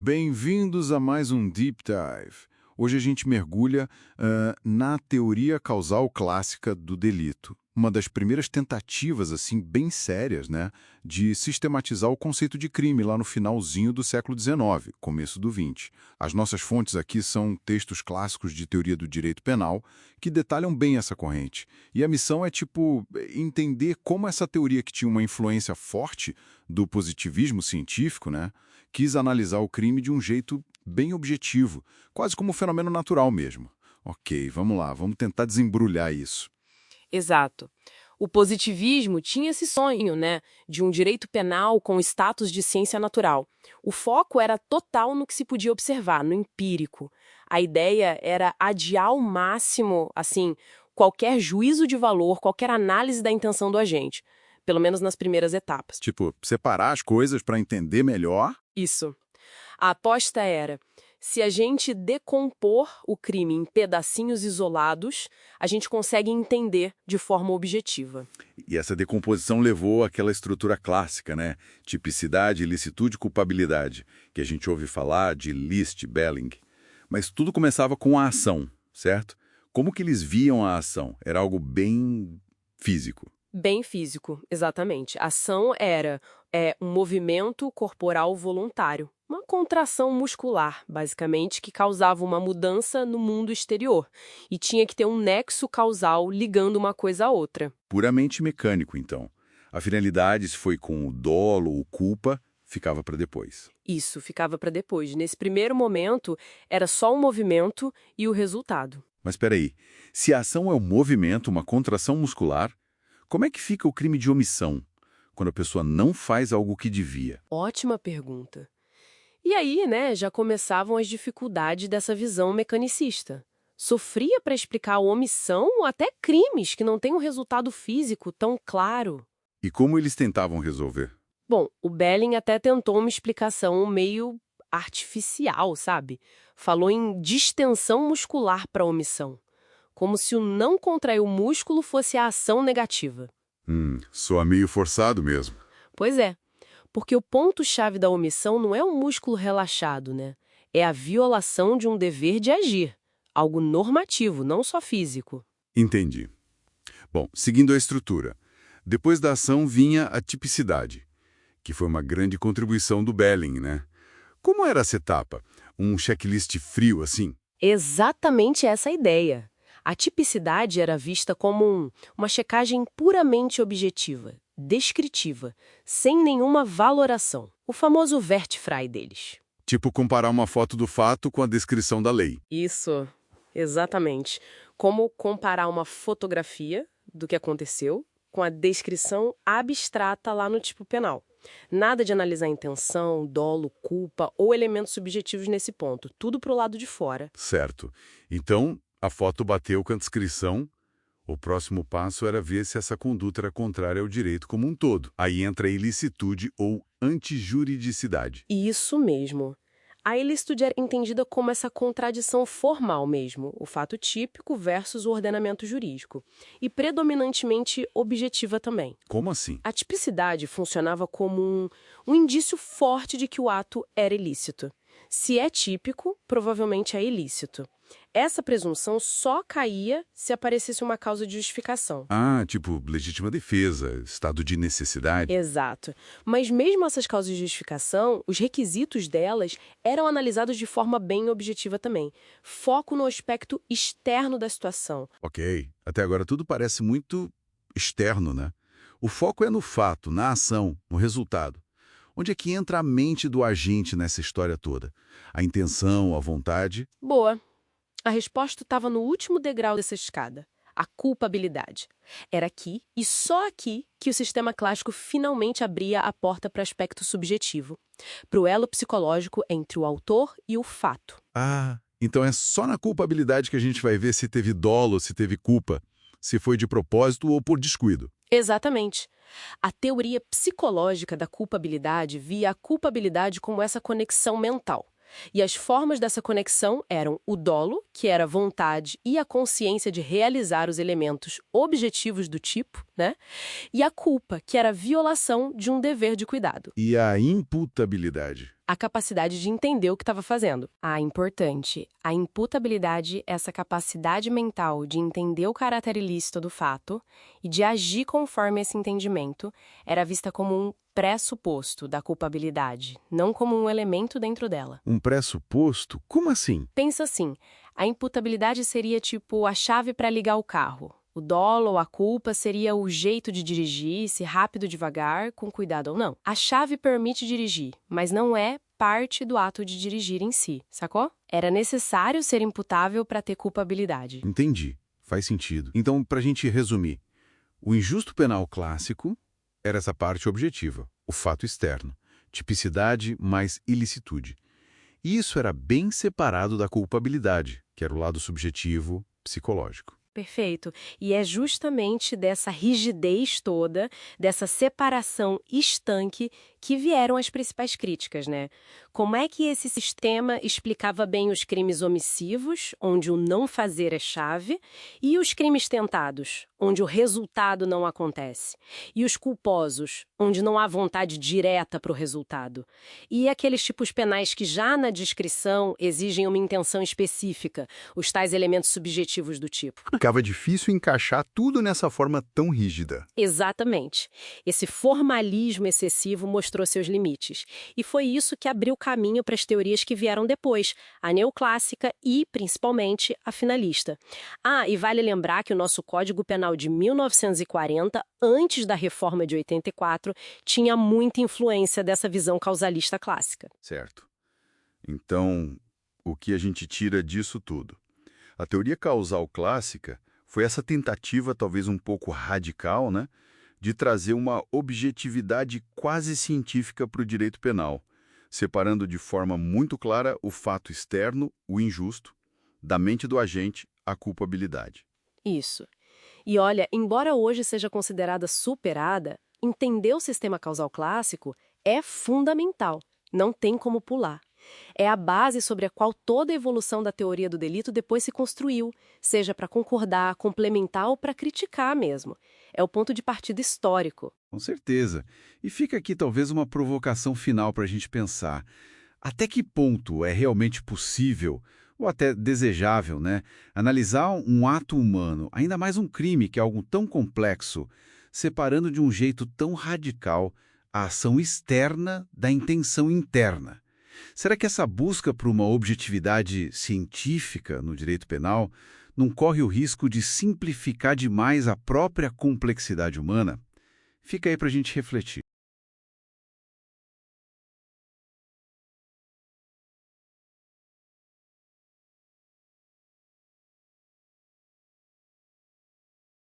Bem-vindos a mais um Deep Dive. Hoje a gente mergulha na teoria causal clássica do delito. Uma das primeiras tentativas, assim, bem sérias, né, de sistematizar o conceito de crime lá no finalzinho do século XIX, começo do XX. As nossas fontes aqui são textos clássicos de teoria do direito penal que detalham bem essa corrente. E a missão é, entender como essa teoria que tinha uma influência forte do positivismo científico, né, quis analisar o crime de um jeito bem objetivo, quase como um fenômeno natural mesmo. Ok, vamos lá, vamos tentar desembrulhar isso. Exato. O positivismo tinha esse sonho, né, de um direito penal com status de ciência natural. O foco era total no que se podia observar, no empírico. A ideia era adiar ao máximo, assim, qualquer juízo de valor, qualquer análise da intenção do agente, pelo menos nas primeiras etapas. Tipo, separar as coisas para entender melhor. Isso. A aposta era: se a gente decompor o crime em pedacinhos isolados, a gente consegue entender de forma objetiva. E essa decomposição levou àquela estrutura clássica, né? Tipicidade, ilicitude e culpabilidade, que a gente ouve falar de List, Belling. Mas tudo começava com a ação, certo? Como que eles viam a ação? Era algo bem físico. Bem físico, exatamente. A ação era um movimento corporal voluntário, uma contração muscular, basicamente, que causava uma mudança no mundo exterior. E tinha que ter um nexo causal ligando uma coisa à outra. Puramente mecânico, então. A finalidade, se foi com o dolo ou culpa, ficava para depois. Isso ficava para depois. Nesse primeiro momento, era só o movimento e o resultado. Mas espera aí, se a ação é um movimento, uma contração muscular, como é que fica o crime de omissão, quando a pessoa não faz algo que devia? Ótima pergunta. E aí, né, já começavam as dificuldades dessa visão mecanicista. Sofria para explicar a omissão ou até crimes que não têm um resultado físico tão claro. E como eles tentavam resolver? Bom, o Belling até tentou uma explicação meio artificial, sabe? Falou em distensão muscular para omissão, como se o não contrair o músculo fosse a ação negativa. Soa meio forçado mesmo. Pois é, porque o ponto-chave da omissão não é o músculo relaxado, né? É a violação de um dever de agir, algo normativo, não só físico. Entendi. Bom, seguindo a estrutura. Depois da ação vinha a tipicidade, que foi uma grande contribuição do Belling, né? Como era essa etapa? Um checklist frio assim? Exatamente essa a ideia. A tipicidade era vista como uma checagem puramente objetiva, descritiva, sem nenhuma valoração. O famoso vertifry deles. Tipo comparar uma foto do fato com a descrição da lei. Isso, exatamente. Como comparar uma fotografia do que aconteceu com a descrição abstrata lá no tipo penal. Nada de analisar intenção, dolo, culpa ou elementos subjetivos nesse ponto. Tudo pro lado de fora. Certo. Então, a foto bateu com a descrição. O próximo passo era ver se essa conduta era contrária ao direito como um todo. Aí entra a ilicitude ou antijuridicidade. Isso mesmo. A ilicitude era entendida como essa contradição formal mesmo, o fato típico versus o ordenamento jurídico, e predominantemente objetiva também. Como assim? A tipicidade funcionava como um indício forte de que o ato era ilícito. Se é típico, provavelmente é ilícito. Essa presunção só caía se aparecesse uma causa de justificação. Ah, tipo legítima defesa, estado de necessidade. Exato. Mas mesmo essas causas de justificação, os requisitos delas eram analisados de forma bem objetiva também. Foco no aspecto externo da situação. Ok, até agora tudo parece muito externo, né? O foco é no fato, na ação, no resultado. Onde é que entra a mente do agente nessa história toda? A intenção, a vontade? Boa. A resposta estava no último degrau dessa escada, a culpabilidade. Era aqui, e só aqui, que o sistema clássico finalmente abria a porta para o aspecto subjetivo, para o elo psicológico entre o autor e o fato. Ah, então é só na culpabilidade que a gente vai ver se teve dolo, se teve culpa, se foi de propósito ou por descuido. Exatamente. A teoria psicológica da culpabilidade via a culpabilidade como essa conexão mental. E as formas dessa conexão eram o dolo, que era a vontade e a consciência de realizar os elementos objetivos do tipo, né? E a culpa, que era a violação de um dever de cuidado. E a imputabilidade? a capacidade de entender o que estava fazendo. Ah, importante. A imputabilidade, essa capacidade mental de entender o caráter ilícito do fato e de agir conforme esse entendimento, era vista como um pressuposto da culpabilidade, não como um elemento dentro dela. Um pressuposto? Como assim? Pensa assim, a imputabilidade seria tipo a chave para ligar o carro. O dolo ou a culpa seria o jeito de dirigir, se rápido ou devagar, com cuidado ou não. A chave permite dirigir, mas não é parte do ato de dirigir em si, sacou? Era necessário ser imputável para ter culpabilidade. Entendi. Faz sentido. Então, para a gente resumir, o injusto penal clássico era essa parte objetiva, o fato externo, tipicidade mais ilicitude. E isso era bem separado da culpabilidade, que era o lado subjetivo, psicológico. Perfeito. E é justamente dessa rigidez toda, dessa separação estanque, que vieram as principais críticas, né? Como é que esse sistema explicava bem os crimes omissivos, onde o não fazer é chave, e os crimes tentados, onde o resultado não acontece, e os culposos, onde não há vontade direta para o resultado, e aqueles tipos penais que já na descrição exigem uma intenção específica, os tais elementos subjetivos do tipo. Ficava difícil encaixar tudo nessa forma tão rígida. Exatamente. Esse formalismo excessivo mostrou seus limites. E foi isso que abriu caminho para as teorias que vieram depois, a neoclássica e, principalmente, a finalista. Ah, e vale lembrar que o nosso Código Penal de 1940, antes da reforma de 84, tinha muita influência dessa visão causalista clássica. Certo. Então, o que a gente tira disso tudo? A teoria causal clássica foi essa tentativa, talvez um pouco radical, né, de trazer uma objetividade quase científica para o direito penal, separando de forma muito clara o fato externo, o injusto, da mente do agente, a culpabilidade. Isso. E olha, embora hoje seja considerada superada, entender o sistema causal clássico é fundamental, não tem como pular. É a base sobre a qual toda a evolução da teoria do delito depois se construiu, seja para concordar, complementar ou para criticar mesmo. É o ponto de partida histórico. Com certeza. E fica aqui talvez uma provocação final para a gente pensar. Até que ponto é realmente possível, ou até desejável, né, analisar um ato humano, ainda mais um crime que é algo tão complexo, separando de um jeito tão radical a ação externa da intenção interna? Será que essa busca por uma objetividade científica no direito penal não corre o risco de simplificar demais a própria complexidade humana? Fica aí para a gente refletir.